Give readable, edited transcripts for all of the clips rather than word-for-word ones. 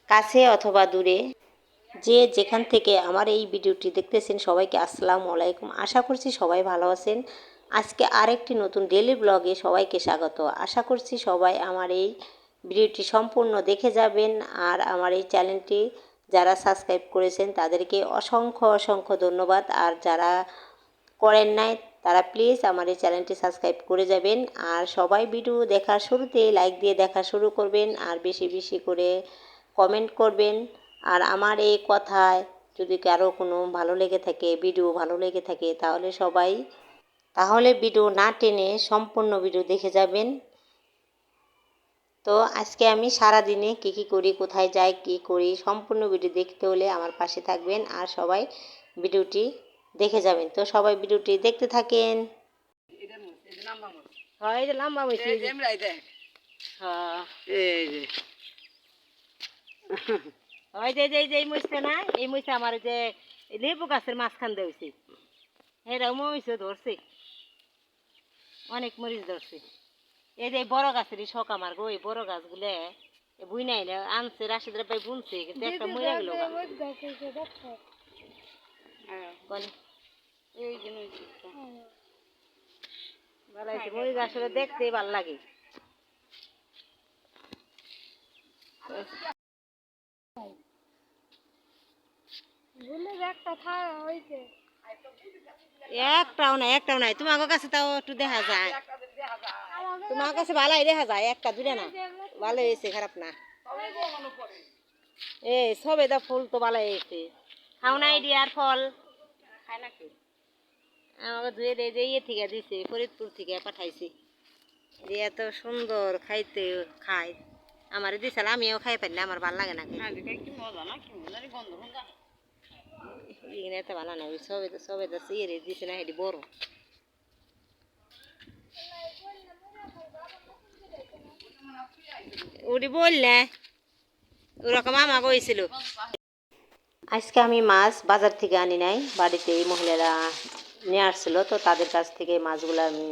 কাছে অথবা দূরে যে যেখান থেকে আমার এই ভিডিওটি দেখতেছেন সবাইকে আসসালামু আলাইকুম। আশা করছি সবাই ভালো আছেন। আজকে আরেকটি নতুন ডেলি ব্লগে সবাইকে স্বাগত। আশা করছি সবাই আমার এই ভিডিওটি সম্পূর্ণ দেখে যাবেন। আর আমার এই চ্যানেলটি যারা সাবস্ক্রাইব করেছেন তাদেরকে অসংখ্য অসংখ্য ধন্যবাদ। আর যারা করেন নাই তারা প্লিজ আমার এই চ্যানেলটি সাবস্ক্রাইব করে যাবেন। আর সবাই ভিডিও দেখার শুরুতে লাইক দিয়ে দেখা শুরু করবেন আর বেশি বেশি করে কমেন্ট করবেন। আর আমার এই কথায় যদি কারো কোনো ভালো লেগে থাকে, ভিডিও ভালো লেগে থাকে, তাহলে ভিডিও না টেনে সম্পূর্ণ ভিডিও দেখে যাবেন। তো আজকে আমি সারা দিনে কী করি, কোথায় যাই, কী করি, সম্পূর্ণ ভিডিও দেখতে হলে আমার পাশে থাকবেন আর সবাই ভিডিওটি দেখে যাবেন। তো সবাই ভিডিওটি দেখতে থাকেন। হয় এই যে লম্বা হয়েছে, হ্যাঁ ওই যে এই মরিচটা না, এই মরিচটা আমার যে লেবু গাছের মাঝখান দিয়ে হয়েছে, এটাও মরিচ ধরছে, অনেক মরিচ ধরছে। এই যে বড় গাছের শখ আমার গো, এই বড় গাছগুলো বুই নাই আনছে রাশিদের ভাই বুনছে, কিন্তু একটা মরে গেল। মরিচ আসলে দেখতে ভাল লাগে। একটাও নাই তোমার কাছে, তাও একটু দেখা যায়, তোমার কাছে ভালোই দেখা যায়, একটা দুটা না, ভালো হয়েছে, খারাপ না। এ সবেদা ফুল তো ভালো হয়েছে, খাও নাই দিয়ার ফল খায় নাকি? আমাকে ধুয়ে দিয়ে যে ইয়ে থেকে দিছে, ফরিদপুর থেকে পাঠাইছি, দিয়ে এত সুন্দর খাইতে খাই, আমার দিয়েছিল, আমিও খাই পারি না, আমার ভালো লাগে না। এত ভালো না, সবেদা ইয়ে দিছে না, এটি বড়। ওটি বললে ওরকম আমাকে হয়েছিল। আজকে আমি মাছ বাজার থেকে আনি নাই, বাড়িতে এই মহিলারা নিয়ে আসছিল, তো তাদের কাছ থেকে মাছগুলো আমি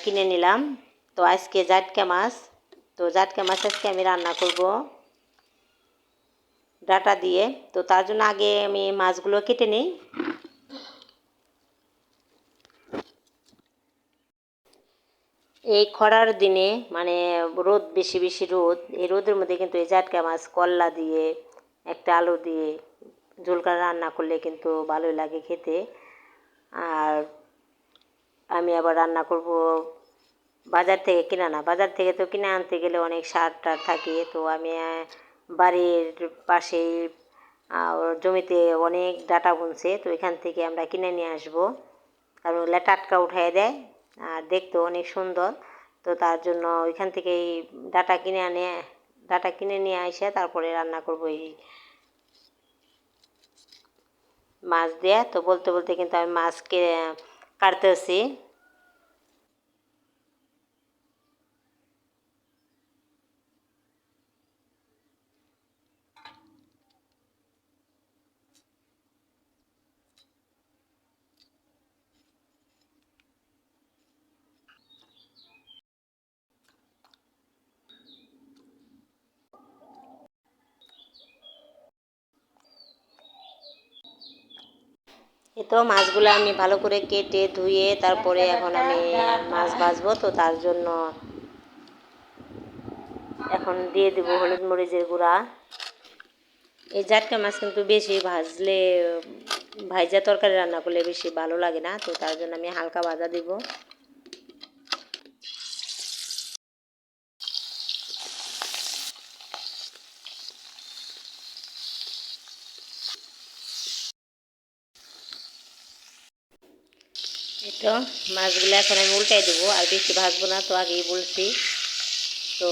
কিনে নিলাম। তো আজকে জাটকা মাছ, তো জাটকা মাছ আজকে আমি রান্না করব ডাটা দিয়ে। তো তার জন্য আগে আমি মাছগুলো কেটে নিই। এই খরার দিনে মানে রোদ, বেশি বেশি রোদ, এই রোদের মধ্যে কিন্তু এই জাটকা মাছ কল্লা দিয়ে একটা আলু দিয়ে ঝোল করে রান্না করলে কিন্তু ভালোই লাগে খেতে। আর আমি আবার রান্না করব বাজার থেকে কিনা না, বাজার থেকে তো কিনে আনতে গেলে অনেক সার টার থাকে। তো আমি বাড়ির পাশেই জমিতে অনেক ডাঁটা বুনছে, তো এখান থেকে আমরা কিনে নিয়ে আসবো, কারণ ওগুলো টাটকা উঠাই দেয় আর দেখতেও অনেক সুন্দর। তো তার জন্য ওইখান থেকে এই ডাঁটা কিনে নিয়ে আসে তারপরে রান্না করব এই মাছ দিয়ে। তো বলতে বলতে কিন্তু আমি মাছকে কাটতেছি। তো মাছগুলো আমি ভালো করে কেটে ধুয়ে তারপরে এখন আমি মাছ ভাজবো। তো তার জন্য এখন দিয়ে দেবো হলুদ মরিচের গুঁড়া। এই জাটকা মাছ কিন্তু বেশি ভাজলে, ভাজা তরকারি রান্না করলে বেশি ভালো লাগে না, তো তার জন্য আমি হালকা ভাজা দিব। তো মাছগুলো এখন আমি উল্টাই দেবো, আর বেশি ভাজবো না, তো আগেই বলছি। তো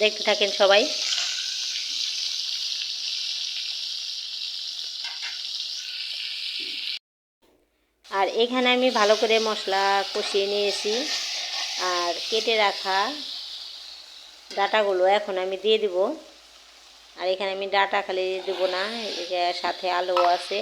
দেখতে থাকেন সবাই। আর এখানে আমি ভালো করে মশলা কষিয়ে নিয়েছি, আর কেটে রাখা ডাঁটাগুলো এখন আমি দিয়ে দিব। আর এখানে আমি ডাঁটা খালি দেবো না, এর সাথে আলুও আছে।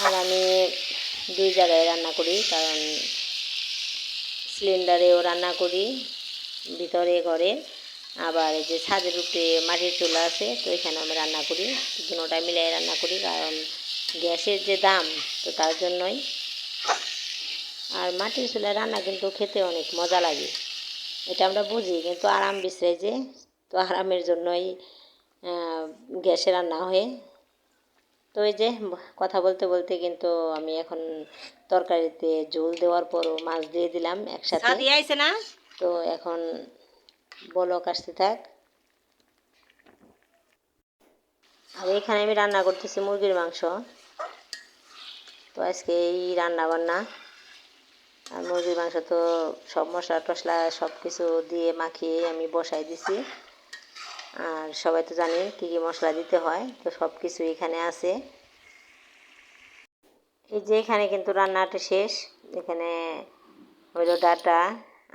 আর আমি 2 জায়গায় রান্না করি, কারণ সিলিন্ডারেও রান্না করি ভিতরে ঘরে, আবার এই যে ছাদের উপরে মাটির চুলা আছে, তো এখানে আমি রান্না করি, দুটোটা মিলাই রান্না করি, কারণ গ্যাসের যে দাম, তো তার জন্যই। আর মাটির চুলায় রান্না কিন্তু খেতে অনেক মজা লাগে, এটা আমরা বুঝি, কিন্তু আরাম বিশ্রাই যে, তো আরামের জন্যই গ্যাসে রান্না হয়। তো এই যে কথা বলতে বলতে কিন্তু আমি এখন তরকারিতে ঝোল দেওয়ার পরও মাছ দিয়ে দিলাম একসাথে, না? তো এখন বলক আসতে থাক। আর এখানে আমি রান্না করতেছি মুরগির মাংস। তো আজকে এই রান্না বান্না, আর মুরগির মাংস তো সব মশলা টশলা সব কিছু দিয়ে মাখিয়ে আমি বসাই দিছি। আর সবাই তো জানেন কী কী মশলা দিতে হয়, তো সব কিছু এখানে আছে। এই যে এখানে কিন্তু রান্নাটা শেষ। এখানে হইলো ডাটা,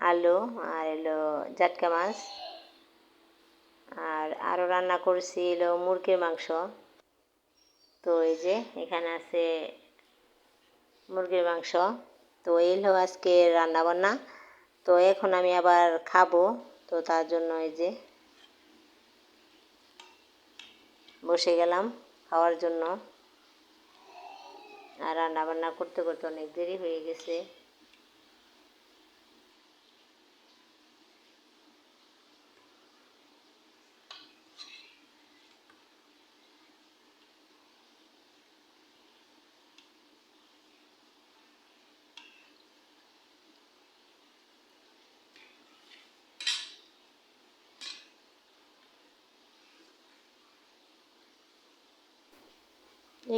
আলু, আর এলো জাটকা মাছ, আর আরও রান্না করছি এলো মুরগির মাংস। তো এই যে এখানে আছে মুরগির মাংস। তো এই হলো আজকে রান্না বান্না। তো এখন আমি আবার খাবো, তো তার জন্য এই যে বসে গেলাম খাওয়ার জন্য। আর রান্না বান্না করতে করতে অনেক দেরি হয়ে গেছে।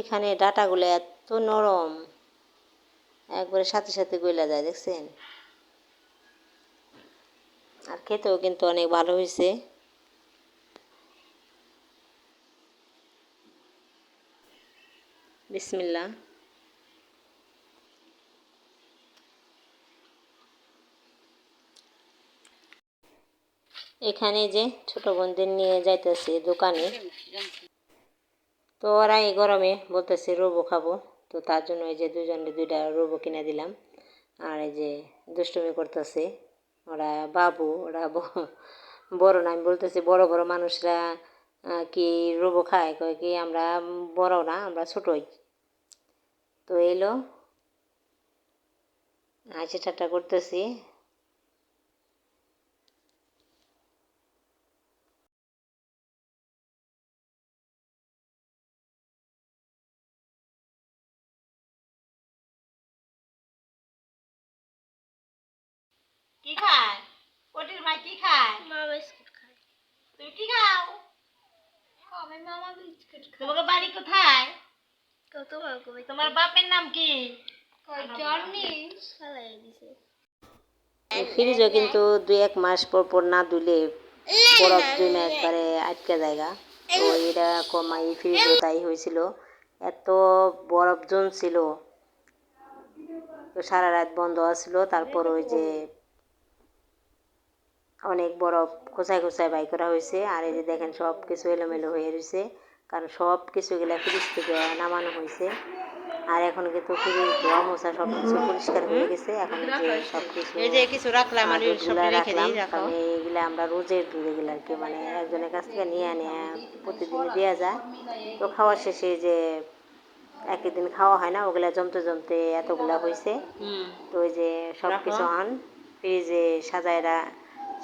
এখানে ডাটাগুলো এত নরম, একবারে সাথে সাথে গইলা যায়, দেখছেন? আর খেতেও কিন্তু অনেক ভালো হয়েছে। বিসমিল্লাহ। এখানে যে ছোট বোনদের নিয়ে যাইতেছে দোকানে, তো ওরা এই গরমে বলতেছে রোবো খাবো, তো তার জন্য এই যে দুজনে 2টা রোবো কিনে দিলাম। আর এই যে দুষ্টুমি করতেছে ওরা, বাবু ওরা বড় না, আমি বলতেছি বড় বড় মানুষরা কি রোবো খায়, কয় কি আমরা বড় না, আমরা ছোটই। তো এলো হাসি ঠাট্টা করতেছি। কি খায় পটির ভাই, কি খায়? মা বিস্কুট খায়। তুমি কি খাও? আমি মামা বিস্কুট খাই। তোমার বাড়ি কোথায়? তোমার বাপের নাম কি? জনি ফেলাই দিছে। ফ্রিজও কিন্তু 2-1 মাস পর পর না ধুলে বরফ জমে একবারে আটকে জায়গা। তো এরকম এই ফ্রিজও তাই হয়েছিল, এত বরফ জমছিল। তো সারা রাত বন্ধ আছিল, তারপর ওই যে অনেক বরফ খোঁচায় খোঁচায় বাই করা হয়েছে। আর এই যে দেখেন সব কিছু এলোমেলো হয়ে রয়েছে, কারণ সব কিছুগুলা ফ্রিজ থেকে নামানো হয়েছে। আর এখন কিন্তু ফ্রিজ ধোয়া মোছা সব কিছু পরিষ্কার হয়ে গেছে। এখন যে সব কিছু রাখলাম, কারণ এইগুলা আমরা রোজের দুধ এগুলো আর কি, মানে একজনের কাছ থেকে নিয়ে প্রতিদিন দেওয়া যায়। তো খাওয়ার শেষে যে একই দিন খাওয়া হয় না, ওগুলা জমতে জমতে এতগুলা হয়েছে। তো ওই যে সব কিছু ফ্রিজে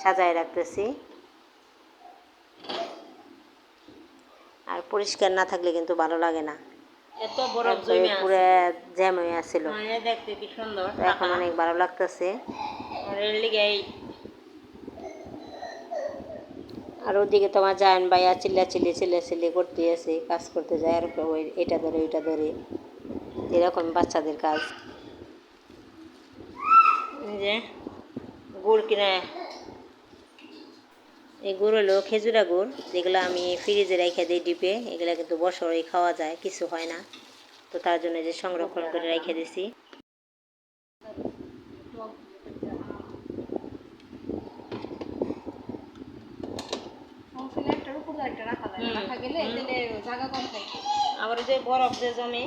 সাজায় রাখতেছি। আর পরিষ্কার না থাকলে কিন্তু ভালো লাগে না, এত বরফ জমে পুরো জ্যাম হয়ে আছিল। দেখতে কি সুন্দর, এখন অনেক ভালো লাগতেছে। আর ওদিকে তোমার জায়ন ভাইয়া চিল্লাচিল্লি করতে আছে, কাজ করতে যায়, আর এটা ধরে ওইটা ধরে, এরকম বাচ্চাদের কাজ। যে গুড় কিনে, এই গুড় হলো খেজুরা গুড়, যেগুলো আমি ফ্রিজে রেখে দিই ডিপে, এগুলো কিন্তু বছরই খাওয়া যায়, কিছু হয় না। তো তার জন্য যে সংরক্ষণ করে রেখে দিছি। আবার যে বরফ যে জমে,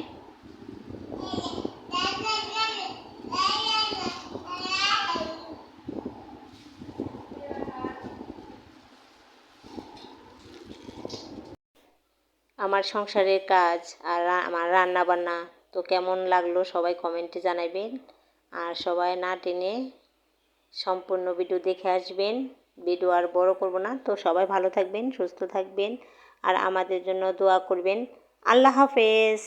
আমার সংসারের কাজ আর আমার রান্না বান্না তো কেমন লাগলো সবাই কমেন্টে জানাবেন। আর সবাই না টেনে সম্পূর্ণ ভিডিও দেখে আসবেন। ভিডিও আর বড় করব না। তো সবাই ভালো থাকবেন, সুস্থ থাকবেন আর আমাদের জন্য দোয়া করবেন। আল্লাহ হাফেজ।